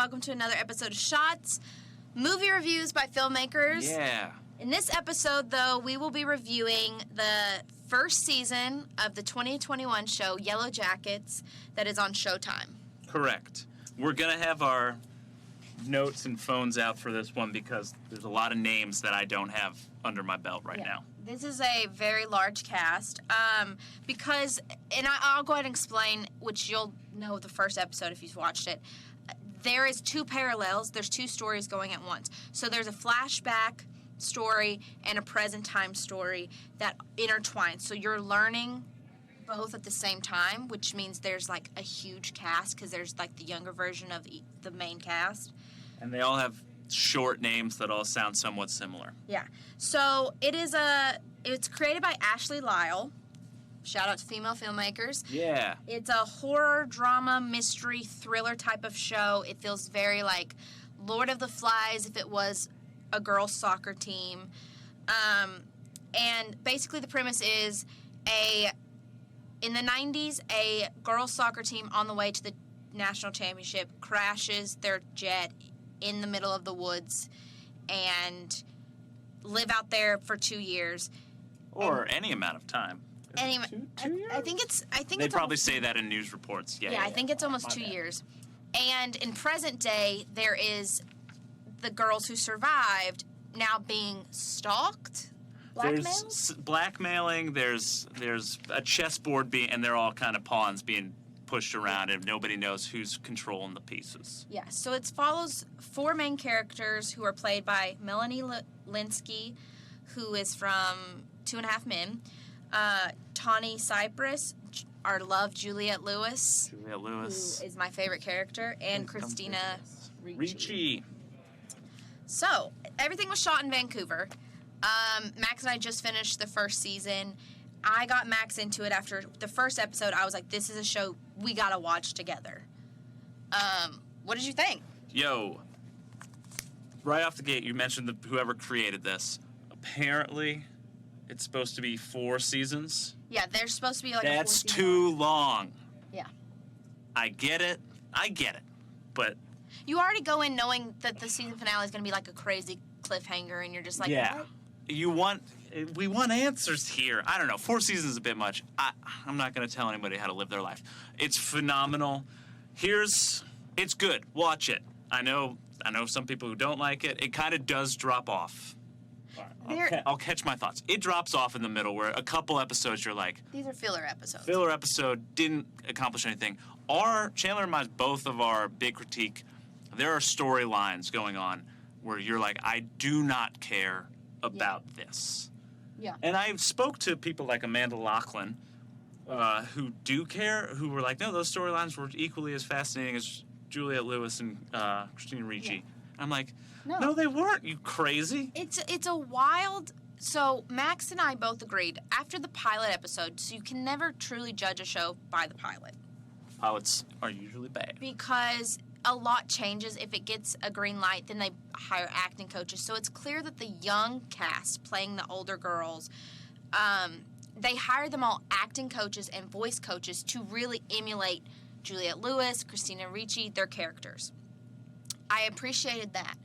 welcome to another episode of Shots, movie reviews by filmmakers. Yeah. In this episode, though, we will be reviewing the first season of the 2021 show Yellowjackets that is on SHOWTIME. Correct. We're going to have our notes and phones out for this one because there's a lot of names that I don't have under my belt right now. This is a very large cast because, and I'll go ahead and explain, which you'll know the first episode if you've watched it. There is two parallels. There's two stories going at once. So there's a flashback story and a present time story that intertwine. So you're learning both at the same time, which means there's like a huge cast because there's like the younger version of the main cast. And they all have short names that all sound somewhat similar. Yeah. So it's created by Ashley Lyle. Shout out to female filmmakers. Yeah. It's a horror, drama, mystery, thriller type of show. It feels very like Lord of the Flies if it was a girls' soccer team. And basically the premise is in the 90s, a girls' soccer team on the way to the national championship crashes their jet in the middle of the woods and live out there for 2 years. Or any amount of time. Anyway, Two years? I think they it's probably say that in news reports. Yeah, I think it's almost 2 years. And in present day, there is the girls who survived now being stalked, blackmailed. There's blackmailing. There's a chessboard and they're all kind of pawns being pushed around, and nobody knows who's controlling the pieces. Yeah. So it follows four main characters who are played by Melanie Lynskey, who is from 2.5 Men. Tawny Cypress, our love Juliette Lewis. Who is my favorite character, and Christina Ricci. So, everything was shot in Vancouver. Max and I just finished the first season. I got Max into it after the first episode. I was like, this is a show we gotta watch together. What did you think? Yo, right off the gate, you mentioned whoever created this. Apparently, it's supposed to be 4 seasons. Yeah, there's supposed to be like That's a 4-season too long. Yeah. I get it. But you already go in knowing that the season finale is going to be like a crazy cliffhanger, and you're just like, yeah. What? We want answers here. I don't know. 4 seasons is a bit much. I'm not going to tell anybody how to live their life. It's phenomenal. It's good. Watch it. I know some people who don't like it. It kind of does drop off. I'll catch my thoughts. It drops off in the middle where a couple episodes you're like... These are filler episodes. Filler episode, didn't accomplish anything. Chandler and Max, both of our big critique, there are storylines going on where you're like, I do not care about this. Yeah. And I spoke to people like Amanda Lachlan who do care, who were like, no, those storylines were equally as fascinating as Juliette Lewis and Christina Ricci. Yeah. I'm like, no, they weren't, you crazy. It's a wild... So, Max and I both agreed, after the pilot episode, so you can never truly judge a show by the pilot. Pilots are usually bad. Because a lot changes. If it gets a green light, then they hire acting coaches. So it's clear that the young cast playing the older girls, they hire them all acting coaches and voice coaches to really emulate Juliette Lewis, Christina Ricci, their characters. I appreciated that.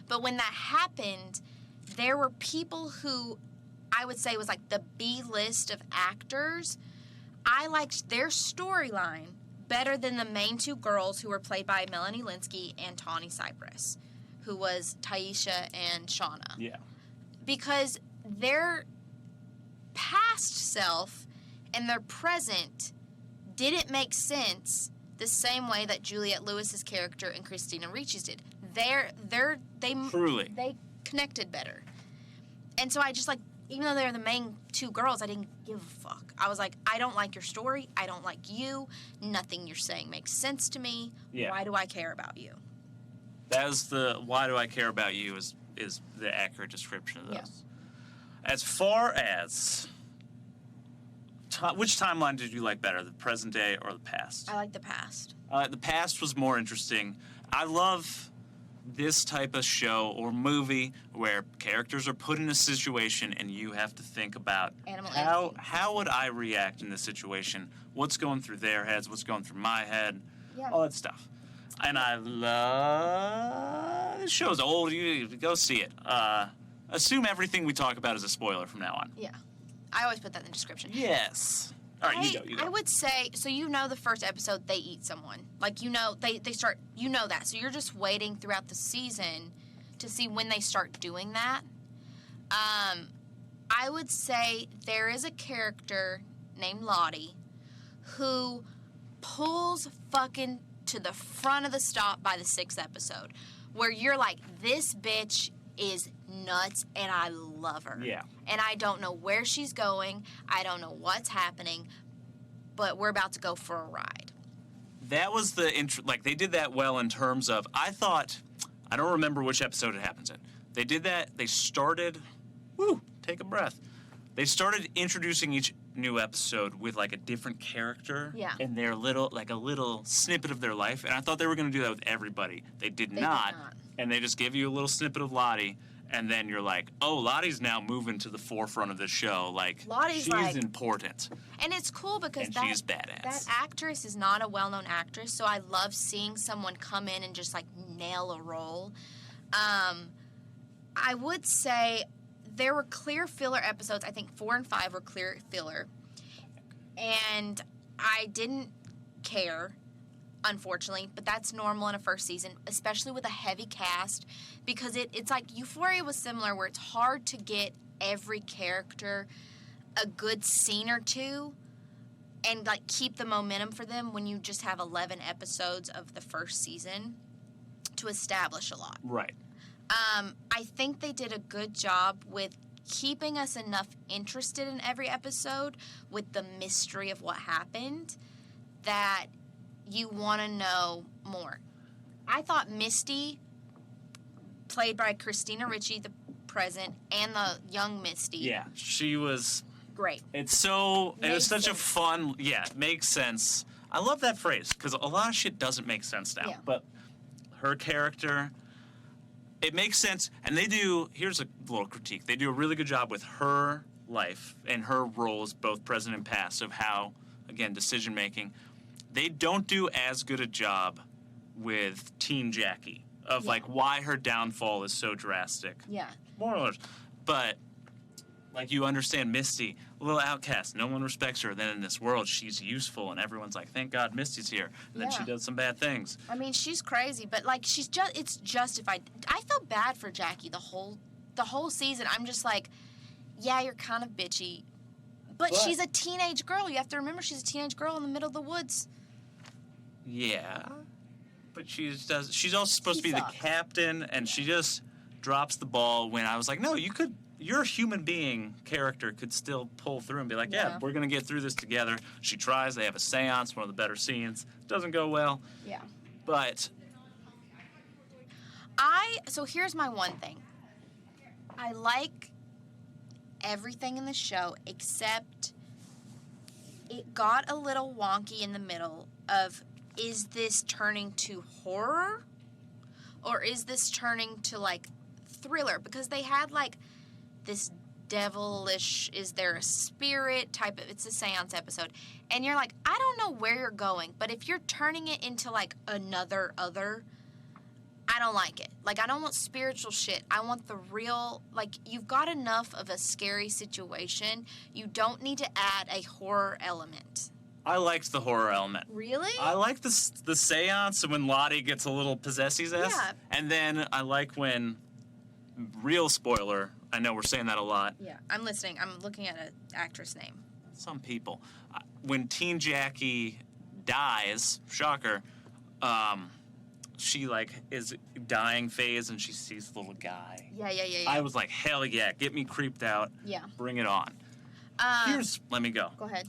But when that happened, there were people who I would say was like the B list of actors. I liked their storyline better than the main two girls who were played by Melanie Lynskey and Tawny Cypress, who was Taisha and Shauna. Yeah. Because their past self and their present didn't make sense the same way that Juliette Lewis's character and Christina Ricci's did. They connected better. And so I just like, even though they're the main two girls, I didn't give a fuck. I was like, I don't like your story. I don't like you. Nothing you're saying makes sense to me. Yeah. Why do I care about you? That is why do I care about you is the accurate description of this. Yeah. As far as which timeline did you like better, the present day or the past? I like the past. The past was more interesting. I love this type of show or movie where characters are put in a situation and you have to think about how would I react in this situation? What's going through their heads? What's going through my head? Yeah. All that stuff. And I love... This show's old. You go see it. Assume everything we talk about is a spoiler from now on. Yeah. I always put that in the description. Yes. All right, you go. I would say, so the first episode, they eat someone. Like, they start, that. So you're just waiting throughout the season to see when they start doing that. I would say there is a character named Lottie who pulls fucking to the front of the stop by the 6th episode, where you're like, this bitch is nuts and I love her. Yeah. And I don't know where she's going. I don't know what's happening, but we're about to go for a ride. That was the they did that well in terms of, I don't remember which episode it happens in. They did that, they started, take a breath. They started introducing each new episode with like a different character and their little snippet of their life, and I thought they were going to do that with everybody. They did not. And they just give you a little snippet of Lottie, and then you're like, oh, Lottie's now moving to the forefront of the show. Like, she's important. And it's cool because she's badass. That actress is not a well-known actress, so I love seeing someone come in and just, like, nail a role. I would say there were clear filler episodes. I think 4 and 5 were clear filler. And I didn't care, unfortunately, but that's normal in a first season, especially with a heavy cast, because it's like Euphoria was similar, where it's hard to get every character a good scene or two and like keep the momentum for them when you just have 11 episodes of the first season to establish a lot. Right. I think they did a good job with keeping us enough interested in every episode with the mystery of what happened that you want to know more. I thought Misty, played by Christina Ricci, the present, and the young Misty. Yeah, she was great. It was such a fun, it makes sense. I love that phrase, because a lot of shit doesn't make sense now. Yeah. But her character, it makes sense. And here's a little critique. They do a really good job with her life and her roles, both present and past, of how, again, decision making. They don't do as good a job with Teen Jackie of like why her downfall is so drastic. Yeah. More or less. But like you understand Misty, a little outcast, no one respects her. Then in this world she's useful and everyone's like, thank God Misty's here. And then she does some bad things. I mean, she's crazy, but like it's justified. I felt bad for Jackie the whole season. I'm just like, yeah, you're kind of bitchy. But she's a teenage girl. You have to remember she's a teenage girl in the middle of the woods. Yeah. But she's also supposed to be the captain, and she just drops the ball when I was like, no, your human being character could still pull through and be like, yeah, we're going to get through this together. She tries. They have a seance, one of the better scenes. Doesn't go well. Yeah. But so here's my one thing. I like everything in the show except it got a little wonky in the middle of, is this turning to horror or is this turning to like thriller? Because they had like this devilish, is there a spirit type of, it's a seance episode, and you're like, I don't know where you're going, but if you're turning it into like another other, I don't like it. Like, I don't want spiritual shit. I want the real, like, you've got enough of a scary situation. You don't need to add a horror element. I liked the horror element. Really? I like the seance when Lottie gets a little possessive-esque. Yeah. And then I like when, real spoiler, I know we're saying that a lot. Yeah, I'm listening. I'm looking at an actress name. Some people. When Teen Jackie dies, shocker, she like is dying phase and she sees the little guy. Yeah. I was like, hell yeah, get me creeped out. Yeah. Bring it on. Let me go. Go ahead.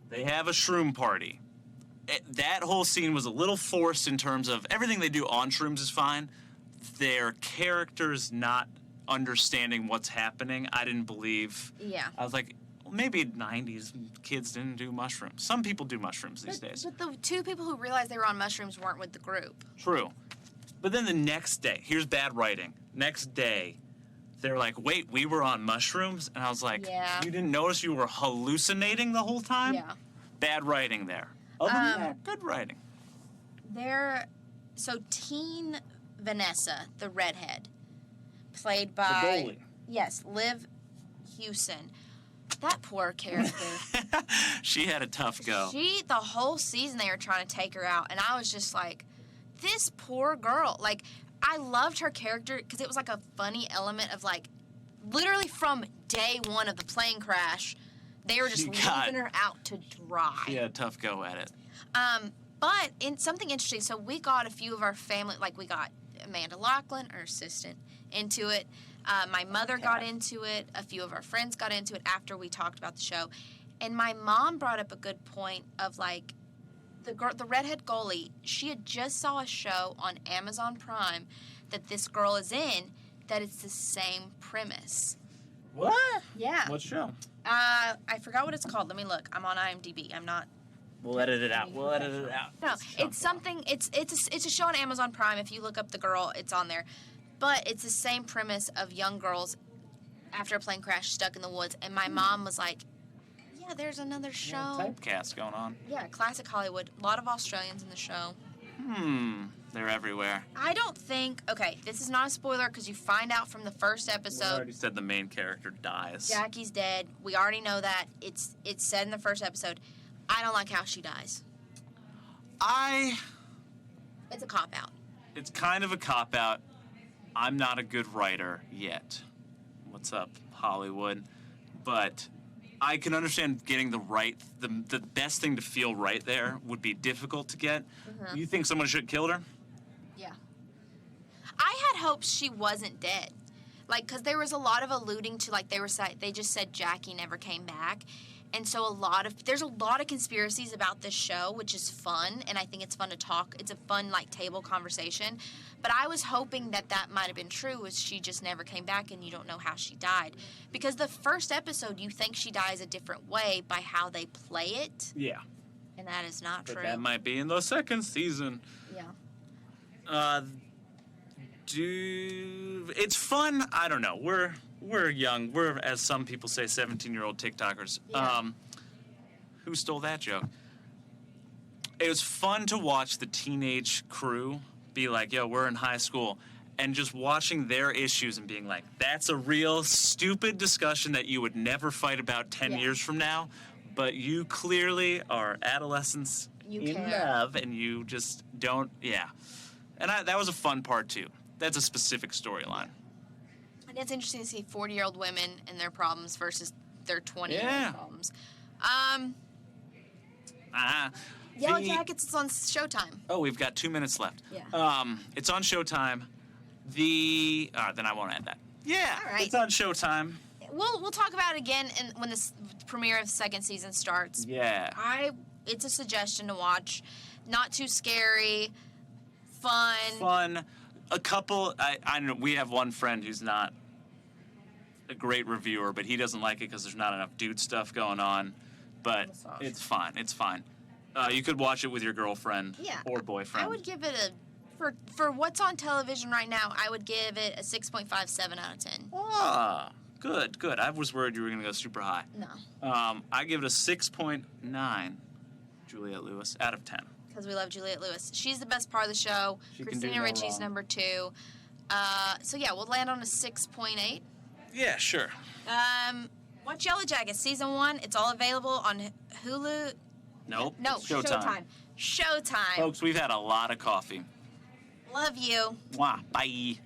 They have a shroom party. That whole scene was a little forced in terms of everything they do on shrooms is fine. Their characters not understanding what's happening, I didn't believe. Yeah. I was like, well, maybe 90s kids didn't do mushrooms. Some people do mushrooms these days. But the two people who realized they were on mushrooms weren't with the group. True. But then the next day, here's bad writing. Next day, they're like, wait, we were on mushrooms? And I was like, you didn't notice you were hallucinating the whole time? Yeah. Bad writing there. Other than that, good writing. So Teen Vanessa, the redhead, played by goalie. Yes, Liv Hewson. That poor character. She had a tough go. The whole season they were trying to take her out, and I was just like, this poor girl. Like, I loved her character because it was like a funny element of like, literally from day one of the plane crash, they were just leaving her out to dry. She had a tough go at it. But in something interesting, so we got a few of our family, like we got Amanda Lachlan, our assistant, into it. My mother got into it. A few of our friends got into it after we talked about the show. And my mom brought up a good point of like, the redhead goalie, she had just saw a show on Amazon Prime that this girl is in, that it's the same premise. What? Yeah. What show? I forgot what it's called. Let me look. I'm on IMDb. I'm not. We'll edit it out. No, it's something. It's a show on Amazon Prime. If you look up the girl, it's on there. But it's the same premise of young girls after a plane crash stuck in the woods. And my mom was like, "Yeah, there's another show." Typecast going on. Yeah, classic Hollywood. A lot of Australians in the show. They're everywhere. I don't think. Okay, this is not a spoiler because you find out from the first episode. We already said the main character dies. Jackie's dead. We already know that. It's said in the first episode. I don't like how she dies. It's a cop-out. It's kind of a cop-out. I'm not a good writer yet. What's up, Hollywood? But I can understand getting the best thing to feel right there would be difficult to get. Mm-hmm. You think someone should have killed her? Yeah. I had hopes she wasn't dead. Like, because there was a lot of alluding to, like, they just said Jackie never came back. And so there's a lot of conspiracies about this show, which is fun, and I think it's fun to talk. It's a fun, like, table conversation. But I was hoping that might have been true, was she just never came back and you don't know how she died. Because the first episode, you think she dies a different way by how they play it. Yeah. And that is not But true. that might be in the second season. Yeah. It's fun. I don't know. We're young. We're, as some people say, 17-year-old TikTokers. Yeah. Who stole that joke? It was fun to watch the teenage crew be like, yo, we're in high school, and just watching their issues and being like, that's a real stupid discussion that you would never fight about 10 years from now, but you clearly are adolescents in love, and you just don't, And that was a fun part, too. That's a specific storyline. And it's interesting to see 40-year-old women and their problems versus their 20-year-old problems. Yellowjackets is on Showtime. Oh, we've got 2 minutes left. Yeah. It's on Showtime. Then I won't add that. Yeah, all right. It's on Showtime. We'll talk about it again when the premiere of the second season starts. Yeah. It's a suggestion to watch. Not too scary. Fun. A couple. I know we have one friend who's not a great reviewer, but he doesn't like it because there's not enough dude stuff going on. But it's fine. It's fine. You could watch it with your girlfriend or boyfriend. I would give it for what's on television right now, I would give it a 6.57 out of 10. Ah, good. I was worried you were going to go super high. No. I give it a 6.9, Juliette Lewis, out of 10. Because we love Juliette Lewis. She's the best part of the show. Christina Ricci's number 2. So yeah, we'll land on a 6.8. Yeah, sure. Watch Yellowjackets Season 1. It's all available on Hulu. Nope. No, Showtime. Showtime. Folks, we've had a lot of coffee. Love you. Mwah. Bye.